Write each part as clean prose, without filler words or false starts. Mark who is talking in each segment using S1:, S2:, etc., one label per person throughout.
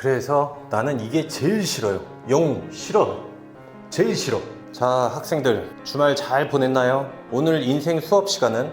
S1: 그래서 나는 이게 제일 싫어요. 영웅 싫어. 제일 싫어. 자, 학생들 주말 잘 보냈나요? 오늘 인생 수업 시간은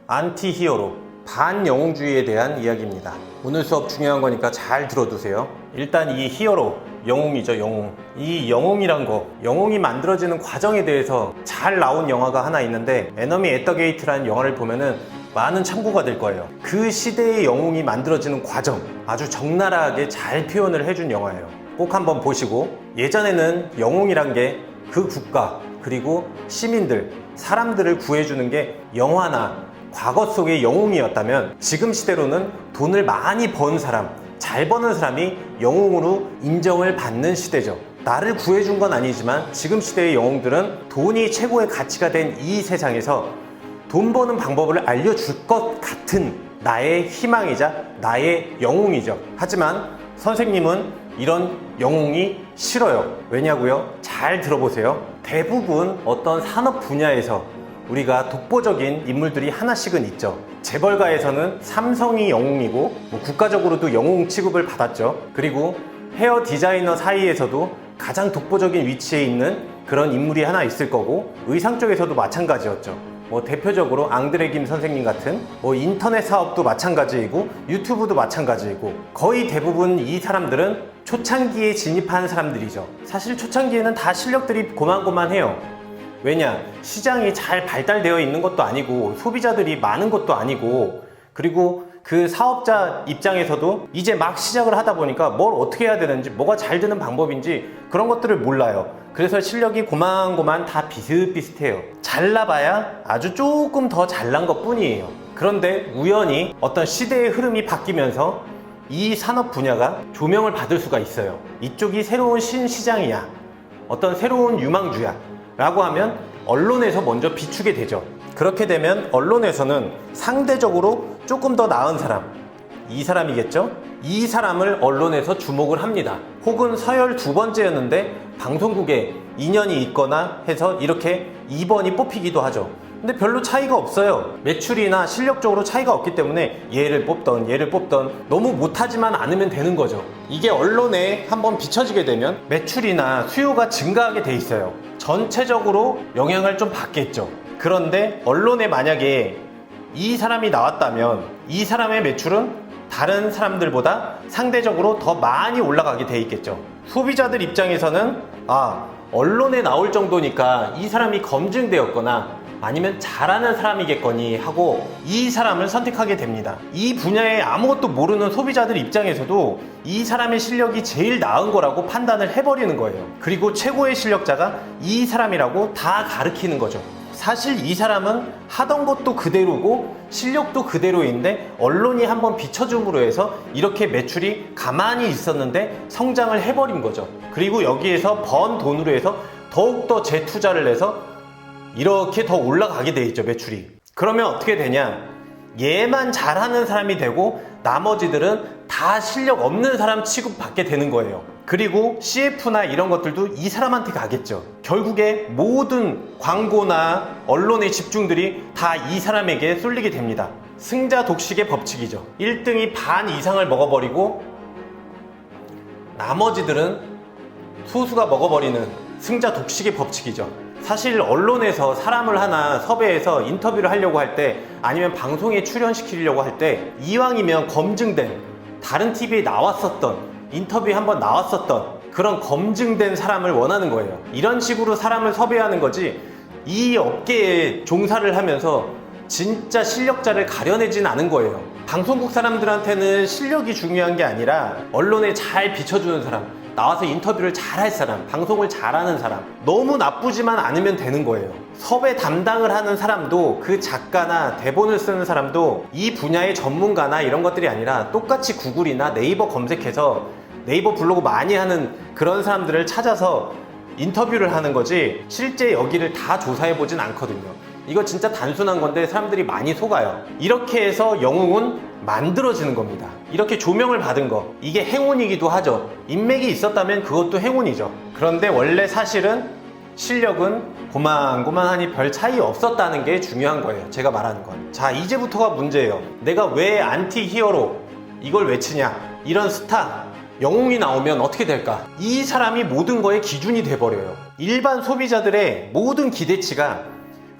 S1: 안티히어로, 반영웅주의에 대한 이야기입니다. 오늘 수업 중요한 거니까 잘 들어두세요. 일단 이 히어로, 영웅이죠. 영웅. 이 영웅이란 거, 영웅이 만들어지는 과정에 대해서 잘 나온 영화가 하나 있는데, 에너미 앳 더 게이트라는 영화를 보면은 많은 참고가 될 거예요. 그 시대의 영웅이 만들어지는 과정, 아주 적나라하게 잘 표현을 해준 영화예요. 꼭 한번 보시고, 예전에는 영웅이란 게 그 국가 그리고 시민들, 사람들을 구해주는 게 영화나 과거 속의 영웅이었다면, 지금 시대로는 돈을 많이 번 사람, 잘 버는 사람이 영웅으로 인정을 받는 시대죠. 나를 구해준 건 아니지만 지금 시대의 영웅들은 돈이 최고의 가치가 된 이 세상에서 돈 버는 방법을 알려줄 것 같은 나의 희망이자 나의 영웅이죠. 하지만 선생님은 이런 영웅이 싫어요. 왜냐고요? 잘 들어보세요. 대부분 어떤 산업 분야에서 우리가 독보적인 인물들이 하나씩은 있죠. 재벌가에서는 삼성이 영웅이고, 국가적으로도 영웅 취급을 받았죠. 그리고 헤어 디자이너 사이에서도 가장 독보적인 위치에 있는 그런 인물이 하나 있을 거고, 의상 쪽에서도 마찬가지였죠. 대표적으로 앙드레 김 선생님 같은 인터넷 사업도 마찬가지이고, 유튜브도 마찬가지이고, 거의 대부분 이 사람들은 초창기에 진입한 사람들이죠. 사실 초창기에는 다 실력들이 고만고만해요. 왜냐? 시장이 잘 발달되어 있는 것도 아니고, 소비자들이 많은 것도 아니고, 그리고 그 사업자 입장에서도 이제 막 시작을 하다 보니까 뭘 어떻게 해야 되는지, 뭐가 잘 되는 방법인지 그런 것들을 몰라요. 그래서 실력이 고만고만 다 비슷비슷해요. 잘나봐야 아주 조금 더 잘난 것 뿐이에요. 그런데 우연히 어떤 시대의 흐름이 바뀌면서 이 산업 분야가 조명을 받을 수가 있어요. 이쪽이 새로운 신시장이야, 어떤 새로운 유망주야 라고 하면 언론에서 먼저 비추게 되죠. 그렇게 되면 언론에서는 상대적으로 조금 더 나은 사람, 이 사람이겠죠? 이 사람을 언론에서 주목을 합니다. 혹은 서열 2번째였는데 방송국에 인연이 있거나 해서 이렇게 2번이 뽑히기도 하죠. 근데 별로 차이가 없어요. 매출이나 실력적으로 차이가 없기 때문에 얘를 뽑던 너무 못하지만 않으면 되는 거죠. 이게 언론에 한번 비춰지게 되면 매출이나 수요가 증가하게 돼 있어요. 전체적으로 영향을 좀 받겠죠. 그런데 언론에 만약에 이 사람이 나왔다면 이 사람의 매출은 다른 사람들보다 상대적으로 더 많이 올라가게 돼 있겠죠. 소비자들 입장에서는 언론에 나올 정도니까 이 사람이 검증되었거나 아니면 잘하는 사람이겠거니 하고 이 사람을 선택하게 됩니다. 이 분야에 아무것도 모르는 소비자들 입장에서도 이 사람의 실력이 제일 나은 거라고 판단을 해버리는 거예요. 그리고 최고의 실력자가 이 사람이라고 다 가르치는 거죠. 사실 이 사람은 하던 것도 그대로고 실력도 그대로인데 언론이 한번 비춰줌으로 해서 이렇게 매출이 가만히 있었는데 성장을 해버린 거죠. 그리고 여기에서 번 돈으로 해서 더욱더 재투자를 해서 이렇게 더 올라가게 돼 있죠, 매출이. 그러면 어떻게 되냐? 얘만 잘하는 사람이 되고 나머지들은 다 실력 없는 사람 취급받게 되는 거예요. 그리고 CF나 이런 것들도 이 사람한테 가겠죠. 결국에 모든 광고나 언론의 집중들이 다 이 사람에게 쏠리게 됩니다. 승자 독식의 법칙이죠. 1등이 반 이상을 먹어버리고 나머지들은 소수가 먹어버리는 승자 독식의 법칙이죠. 사실 언론에서 사람을 하나 섭외해서 인터뷰를 하려고 할 때, 아니면 방송에 출연시키려고 할 때, 이왕이면 검증된, 다른 TV에 나왔었던, 인터뷰에 한번 나왔었던 그런 검증된 사람을 원하는 거예요. 이런 식으로 사람을 섭외하는 거지, 이 업계에 종사를 하면서 진짜 실력자를 가려내진 않은 거예요. 방송국 사람들한테는 실력이 중요한 게 아니라 언론에 잘 비춰주는 사람, 나와서 인터뷰를 잘할 사람, 방송을 잘하는 사람, 너무 나쁘지만 않으면 되는 거예요. 섭외 담당을 하는 사람도, 그 작가나 대본을 쓰는 사람도 이 분야의 전문가나 이런 것들이 아니라 똑같이 구글이나 네이버 검색해서 네이버 블로그 많이 하는 그런 사람들을 찾아서 인터뷰를 하는 거지, 실제 여기를 다 조사해 보진 않거든요. 이거 진짜 단순한 건데 사람들이 많이 속아요. 이렇게 해서 영웅은 만들어지는 겁니다. 이렇게 조명을 받은 거, 이게 행운이기도 하죠. 인맥이 있었다면 그것도 행운이죠. 그런데 원래 사실은 실력은 고만고만하니 별 차이 없었다는 게 중요한 거예요. 제가 말하는 건. 자, 이제부터가 문제예요. 내가 왜 안티 히어로 이걸 외치냐, 이런 스타, 영웅이 나오면 어떻게 될까? 이 사람이 모든 거의 기준이 돼버려요. 일반 소비자들의 모든 기대치가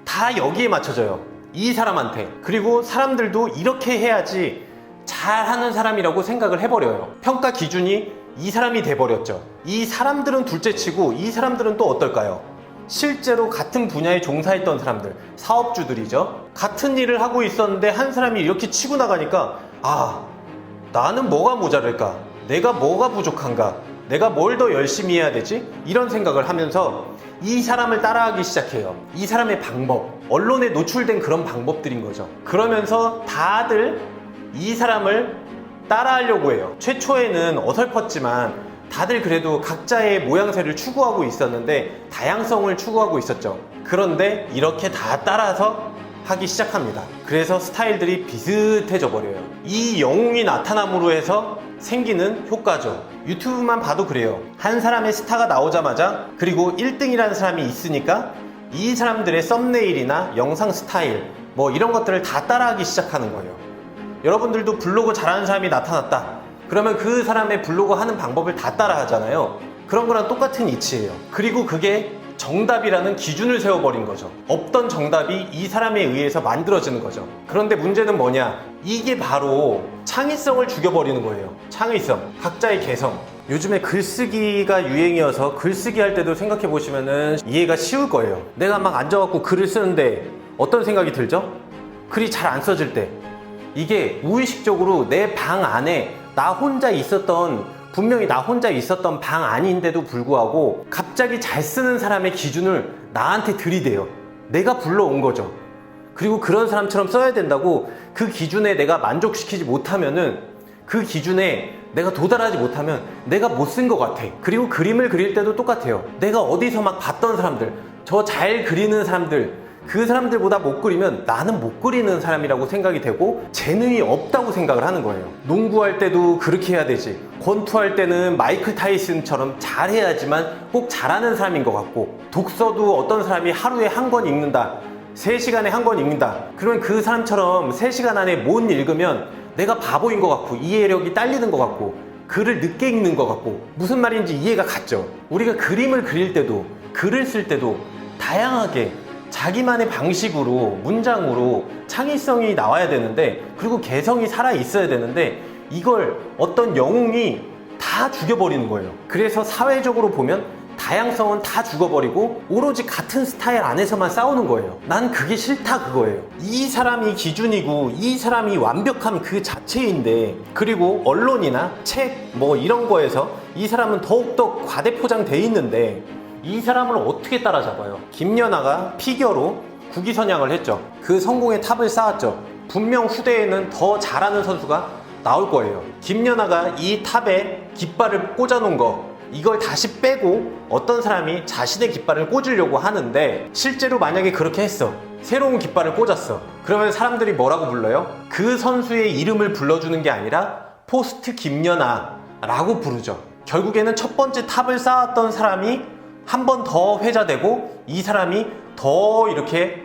S1: 다 여기에 맞춰져요. 이 사람한테. 그리고 사람들도 이렇게 해야지 잘하는 사람이라고 생각을 해버려요. 평가 기준이 이 사람이 돼버렸죠. 이 사람들은 둘째치고 이 사람들은 또 어떨까요? 실제로 같은 분야에 종사했던 사람들, 사업주들이죠. 같은 일을 하고 있었는데 한 사람이 이렇게 치고 나가니까 나는 뭐가 모자랄까? 내가 뭐가 부족한가? 내가 뭘 더 열심히 해야 되지? 이런 생각을 하면서 이 사람을 따라하기 시작해요. 이 사람의 방법, 언론에 노출된 그런 방법들인 거죠. 그러면서 다들 이 사람을 따라하려고 해요. 최초에는 어설펐지만 다들 그래도 각자의 모양새를 추구하고 있었는데 다양성을 추구하고 있었죠. 그런데 이렇게 다 따라서 하기 시작합니다. 그래서 스타일들이 비슷해져 버려요. 이 영웅이 나타남으로 해서 생기는 효과죠. 유튜브만 봐도 그래요. 한 사람의 스타가 나오자마자 그리고 1등이라는 사람이 있으니까 이 사람들의 썸네일이나 영상 스타일 뭐 이런 것들을 다 따라하기 시작하는 거예요. 여러분들도 블로그 잘하는 사람이 나타났다. 그러면 그 사람의 블로그 하는 방법을 다 따라 하잖아요. 그런 거랑 똑같은 이치예요. 그리고 그게 정답이라는 기준을 세워버린 거죠. 없던 정답이 이 사람에 의해서 만들어지는 거죠. 그런데 문제는 뭐냐? 이게 바로 창의성을 죽여버리는 거예요. 창의성, 각자의 개성. 요즘에 글쓰기가 유행이어서 글쓰기 할 때도 생각해 보시면은 이해가 쉬울 거예요. 내가 막 앉아갖고 글을 쓰는데 어떤 생각이 들죠? 글이 잘 안 써질 때. 이게 무의식적으로 내 방 안에 나 혼자 있었던, 분명히 나 혼자 있었던 방 안인데도 불구하고 갑자기 잘 쓰는 사람의 기준을 나한테 들이대요. 내가 불러온 거죠. 그리고 그런 사람처럼 써야 된다고 그 기준에 내가 만족시키지 못하면은, 그 기준에 내가 도달하지 못하면 내가 못 쓴 것 같아. 그리고 그림을 그릴 때도 똑같아요. 내가 어디서 막 봤던 사람들, 저 잘 그리는 사람들, 그 사람들보다 못 그리면 나는 못 그리는 사람이라고 생각이 되고 재능이 없다고 생각을 하는 거예요. 농구할 때도 그렇게 해야 되지. 권투할 때는 마이클 타이슨처럼 잘해야지만 꼭 잘하는 사람인 것 같고, 독서도 어떤 사람이 하루에 한 권 읽는다, 3시간에 한 권 읽는다. 그러면 그 사람처럼 3시간 안에 못 읽으면 내가 바보인 것 같고 이해력이 딸리는 것 같고 글을 늦게 읽는 것 같고, 무슨 말인지 이해가 갔죠. 우리가 그림을 그릴 때도 글을 쓸 때도 다양하게 자기만의 방식으로, 문장으로 창의성이 나와야 되는데, 그리고 개성이 살아 있어야 되는데, 이걸 어떤 영웅이 다 죽여버리는 거예요. 그래서 사회적으로 보면 다양성은 다 죽어버리고 오로지 같은 스타일 안에서만 싸우는 거예요. 난 그게 싫다, 그거예요. 이 사람이 기준이고 이 사람이 완벽함 그 자체인데, 그리고 언론이나 책 뭐 이런 거에서 이 사람은 더욱더 과대포장돼 있는데 이 사람을 어떻게 따라잡아요? 김연아가 피겨로 국위선양을 했죠. 그 성공의 탑을 쌓았죠. 분명 후대에는 더 잘하는 선수가 나올 거예요. 김연아가 이 탑에 깃발을 꽂아놓은 거, 이걸 다시 빼고 어떤 사람이 자신의 깃발을 꽂으려고 하는데, 실제로 만약에 그렇게 했어. 새로운 깃발을 꽂았어. 그러면 사람들이 뭐라고 불러요? 그 선수의 이름을 불러주는 게 아니라 포스트 김연아라고 부르죠. 결국에는 첫 번째 탑을 쌓았던 사람이 한 번 더 회자되고 이 사람이 더 이렇게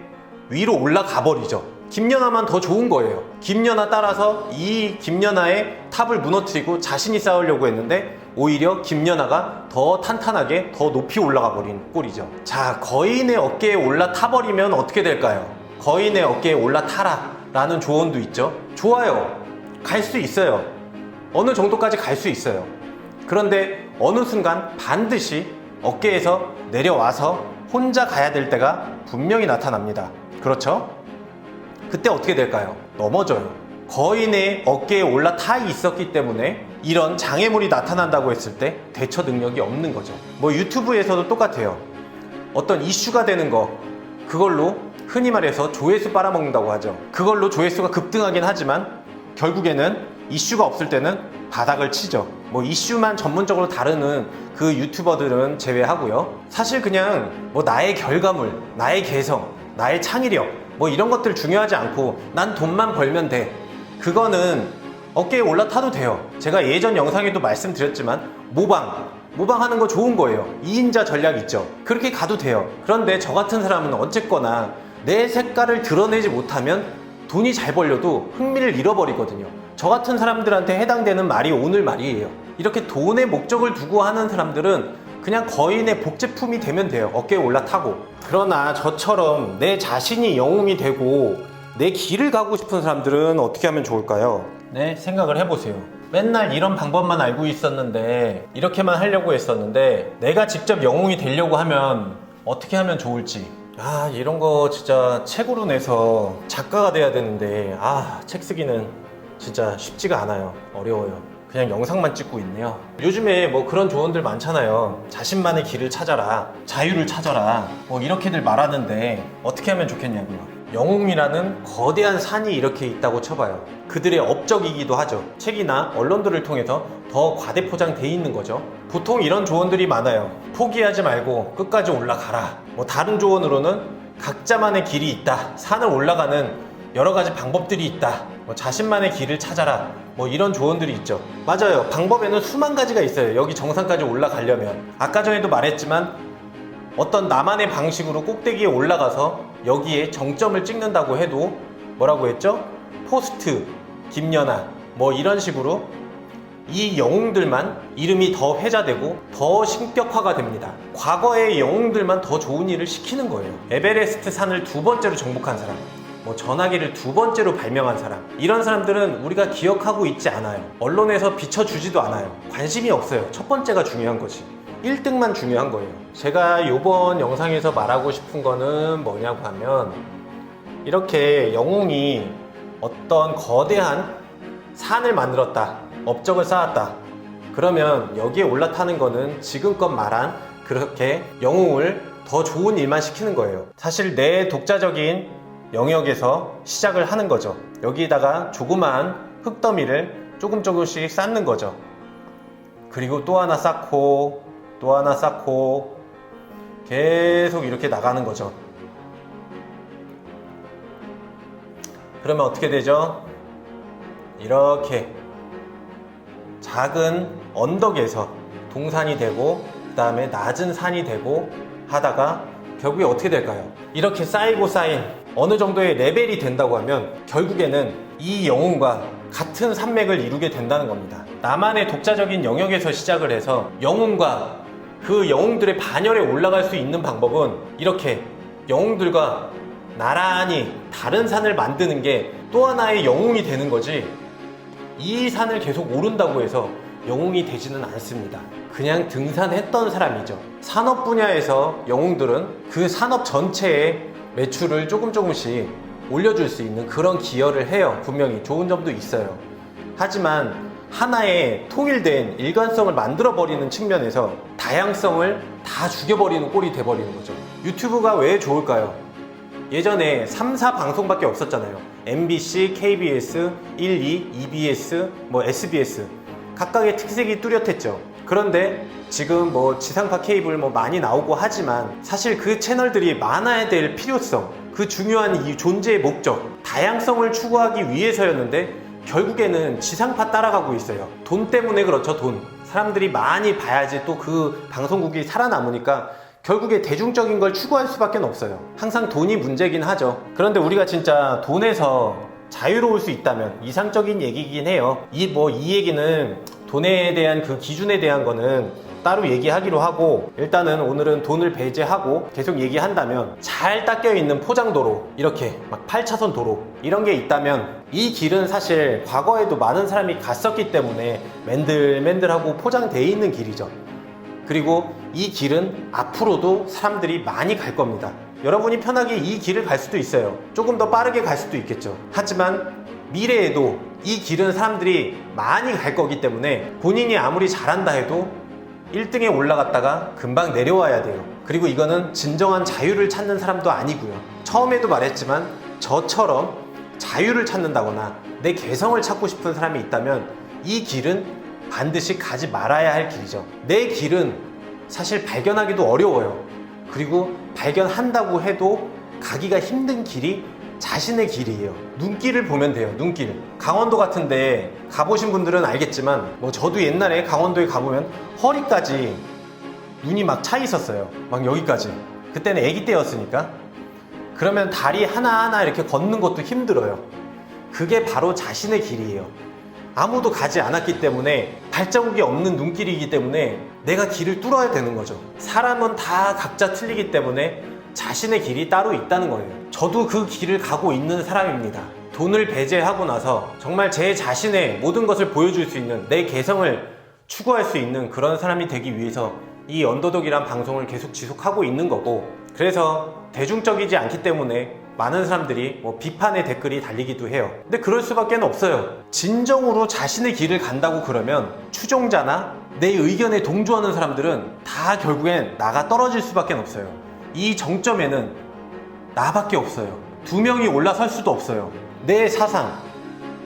S1: 위로 올라가 버리죠. 김연아만 더 좋은 거예요. 김연아 따라서 이 김연아의 탑을 무너뜨리고 자신이 쌓으려고 했는데 오히려 김연아가 더 탄탄하게 더 높이 올라가 버린 꼴이죠. 자, 거인의 어깨에 올라타버리면 어떻게 될까요? 거인의 어깨에 올라타라 라는 조언도 있죠. 좋아요. 갈 수 있어요. 어느 정도까지 갈 수 있어요. 그런데 어느 순간 반드시 어깨에서 내려와서 혼자 가야 될 때가 분명히 나타납니다. 그렇죠? 그때 어떻게 될까요? 넘어져요. 거인의 어깨에 올라타 있었기 때문에 이런 장애물이 나타난다고 했을 때 대처 능력이 없는 거죠. 뭐 유튜브에서도 똑같아요. 어떤 이슈가 되는 거, 그걸로 흔히 말해서 조회수 빨아먹는다고 하죠. 그걸로 조회수가 급등하긴 하지만 결국에는 이슈가 없을 때는 바닥을 치죠. 뭐 이슈만 전문적으로 다루는 그 유튜버들은 제외하고요. 사실 그냥 뭐 나의 결과물, 나의 개성, 나의 창의력 뭐 이런 것들 중요하지 않고 난 돈만 벌면 돼. 그거는 어깨에 올라타도 돼요. 제가 예전 영상에도 말씀드렸지만 모방하는 거 좋은 거예요. 2인자 전략 있죠. 그렇게 가도 돼요. 그런데 저 같은 사람은 어쨌거나 내 색깔을 드러내지 못하면 돈이 잘 벌려도 흥미를 잃어버리거든요. 저 같은 사람들한테 해당되는 말이 오늘 말이에요. 이렇게 돈의 목적을 두고 하는 사람들은 그냥 거인의 복제품이 되면 돼요. 어깨에 올라타고. 그러나 저처럼 내 자신이 영웅이 되고 내 길을 가고 싶은 사람들은 어떻게 하면 좋을까요? 네, 생각을 해보세요. 맨날 이런 방법만 알고 있었는데, 이렇게만 하려고 했었는데, 내가 직접 영웅이 되려고 하면 어떻게 하면 좋을지. 이런 거 진짜 책으로 내서 작가가 돼야 되는데, 책 쓰기는 진짜 쉽지가 않아요. 어려워요. 그냥 영상만 찍고 있네요. 요즘에 뭐 그런 조언들 많잖아요. 자신만의 길을 찾아라, 자유를 찾아라, 뭐 이렇게들 말하는데 어떻게 하면 좋겠냐고요. 영웅이라는 거대한 산이 이렇게 있다고 쳐봐요. 그들의 업적이기도 하죠. 책이나 언론들을 통해서 더 과대포장돼 있는 거죠. 보통 이런 조언들이 많아요. 포기하지 말고 끝까지 올라가라. 뭐 다른 조언으로는 각자만의 길이 있다. 산을 올라가는 여러 가지 방법들이 있다. 뭐 자신만의 길을 찾아라. 뭐 이런 조언들이 있죠. 맞아요. 방법에는 수만 가지가 있어요. 여기 정상까지 올라가려면. 아까 전에도 말했지만 어떤 나만의 방식으로 꼭대기에 올라가서 여기에 정점을 찍는다고 해도 뭐라고 했죠? 포스트, 김연아 뭐 이런 식으로 이 영웅들만 이름이 더 회자되고 더 신격화가 됩니다. 과거의 영웅들만 더 좋은 일을 시키는 거예요. 에베레스트 산을 2번째로 정복한 사람, 뭐 전화기를 2번째로 발명한 사람, 이런 사람들은 우리가 기억하고 있지 않아요. 언론에서 비춰주지도 않아요. 관심이 없어요. 첫 번째가 중요한 거지. 1등만 중요한 거예요. 제가 이번 영상에서 말하고 싶은 거는 뭐냐고 하면, 이렇게 영웅이 어떤 거대한 산을 만들었다, 업적을 쌓았다, 그러면 여기에 올라타는 거는 지금껏 말한 그렇게 영웅을 더 좋은 일만 시키는 거예요. 사실 내 독자적인 영역에서 시작을 하는 거죠. 여기에다가 조그마한 흙더미를 조금씩 쌓는 거죠. 그리고 또 하나 쌓고 또 하나 쌓고 계속 이렇게 나가는 거죠. 그러면 어떻게 되죠? 이렇게 작은 언덕에서 동산이 되고 그 다음에 낮은 산이 되고 하다가 결국에 어떻게 될까요? 이렇게 쌓이고 쌓인 어느 정도의 레벨이 된다고 하면 결국에는 이 영웅과 같은 산맥을 이루게 된다는 겁니다. 나만의 독자적인 영역에서 시작을 해서 영웅과 그 영웅들의 반열에 올라갈 수 있는 방법은 이렇게 영웅들과 나란히 다른 산을 만드는 게 또 하나의 영웅이 되는 거지, 이 산을 계속 오른다고 해서 영웅이 되지는 않습니다. 그냥 등산했던 사람이죠. 산업 분야에서 영웅들은 그 산업 전체의 매출을 조금씩 올려줄 수 있는 그런 기여를 해요. 분명히 좋은 점도 있어요. 하지만 하나의 통일된 일관성을 만들어버리는 측면에서 다양성을 다 죽여버리는 꼴이 돼버리는 거죠. 유튜브가 왜 좋을까요? 예전에 3, 4 방송밖에 없었잖아요. MBC, KBS, 1, 2, EBS, 뭐 SBS 각각의 특색이 뚜렷했죠. 그런데 지금 뭐 지상파 케이블 뭐 많이 나오고 하지만 사실 그 채널들이 많아야 될 필요성, 그 중요한 이 존재의 목적, 다양성을 추구하기 위해서였는데 결국에는 지상파 따라가고 있어요. 돈 때문에 그렇죠. 돈. 사람들이 많이 봐야지 또 그 방송국이 살아남으니까 결국에 대중적인 걸 추구할 수밖에 없어요. 항상 돈이 문제긴 하죠. 그런데 우리가 진짜 돈에서 자유로울 수 있다면, 이상적인 얘기긴 해요. 이 얘기는 돈에 대한 그 기준에 대한 거는 따로 얘기하기로 하고, 일단은 오늘은 돈을 배제하고 계속 얘기한다면, 잘 닦여 있는 포장도로, 이렇게 막 8차선 도로 이런 게 있다면 이 길은 사실 과거에도 많은 사람이 갔었기 때문에 맨들맨들하고 포장되어 있는 길이죠. 그리고 이 길은 앞으로도 사람들이 많이 갈 겁니다. 여러분이 편하게 이 길을 갈 수도 있어요. 조금 더 빠르게 갈 수도 있겠죠. 하지만 미래에도 이 길은 사람들이 많이 갈 거기 때문에 본인이 아무리 잘한다 해도 1등에 올라갔다가 금방 내려와야 돼요. 그리고 이거는 진정한 자유를 찾는 사람도 아니고요. 처음에도 말했지만 저처럼 자유를 찾는다거나 내 개성을 찾고 싶은 사람이 있다면 이 길은 반드시 가지 말아야 할 길이죠. 내 길은 사실 발견하기도 어려워요. 그리고 발견한다고 해도 가기가 힘든 길이 자신의 길이에요. 눈길을 보면 돼요. 눈길. 강원도 같은데 가보신 분들은 알겠지만 뭐 저도 옛날에 강원도에 가보면 허리까지 눈이 막 차 있었어요. 막 여기까지. 그때는 아기 때였으니까. 그러면 다리 하나하나 이렇게 걷는 것도 힘들어요. 그게 바로 자신의 길이에요. 아무도 가지 않았기 때문에 발자국이 없는 눈길이기 때문에 내가 길을 뚫어야 되는 거죠. 사람은 다 각자 틀리기 때문에 자신의 길이 따로 있다는 거예요. 저도 그 길을 가고 있는 사람입니다. 돈을 배제하고 나서 정말 제 자신의 모든 것을 보여줄 수 있는, 내 개성을 추구할 수 있는 그런 사람이 되기 위해서 이 언더독이란 방송을 계속 지속하고 있는 거고, 그래서 대중적이지 않기 때문에 많은 사람들이 비판의 댓글이 달리기도 해요. 근데 그럴 수밖에 없어요. 진정으로 자신의 길을 간다고 그러면 추종자나 내 의견에 동조하는 사람들은 다 결국엔 나가 떨어질 수밖에 없어요. 이 정점에는 나밖에 없어요. 두 명이 올라설 수도 없어요. 내 사상,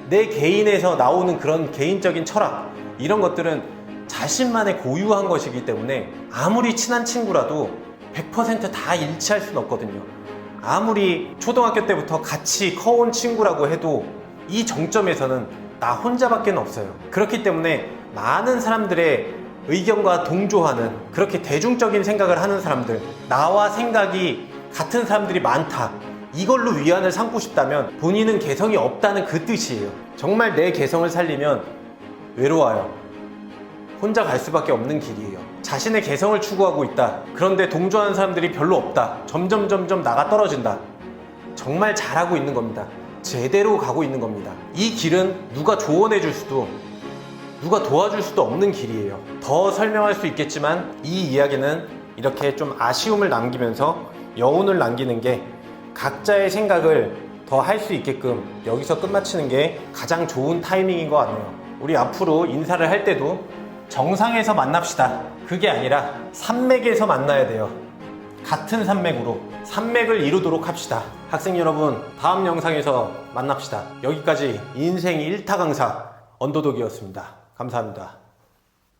S1: 내 개인에서 나오는 그런 개인적인 철학, 이런 것들은 자신만의 고유한 것이기 때문에 아무리 친한 친구라도 100% 다 일치할 수는 없거든요. 아무리 초등학교 때부터 같이 커온 친구라고 해도 이 정점에서는 나 혼자밖에 없어요. 그렇기 때문에 많은 사람들의 의견과 동조하는, 그렇게 대중적인 생각을 하는 사람들, 나와 생각이 같은 사람들이 많다, 이걸로 위안을 삼고 싶다면 본인은 개성이 없다는 그 뜻이에요. 정말 내 개성을 살리면 외로워요. 혼자 갈 수밖에 없는 길이에요. 자신의 개성을 추구하고 있다, 그런데 동조하는 사람들이 별로 없다, 점점 나가 떨어진다, 정말 잘하고 있는 겁니다. 제대로 가고 있는 겁니다. 이 길은 누가 조언해 줄 수도, 누가 도와줄 수도 없는 길이에요. 더 설명할 수 있겠지만 이 이야기는 이렇게 좀 아쉬움을 남기면서 여운을 남기는 게, 각자의 생각을 더 할 수 있게끔 여기서 끝마치는 게 가장 좋은 타이밍인 것 같네요. 우리 앞으로 인사를 할 때도 정상에서 만납시다, 그게 아니라 산맥에서 만나야 돼요. 같은 산맥으로 산맥을 이루도록 합시다. 학생 여러분, 다음 영상에서 만납시다. 여기까지 인생 1타 강사 언더독이었습니다. 감사합니다.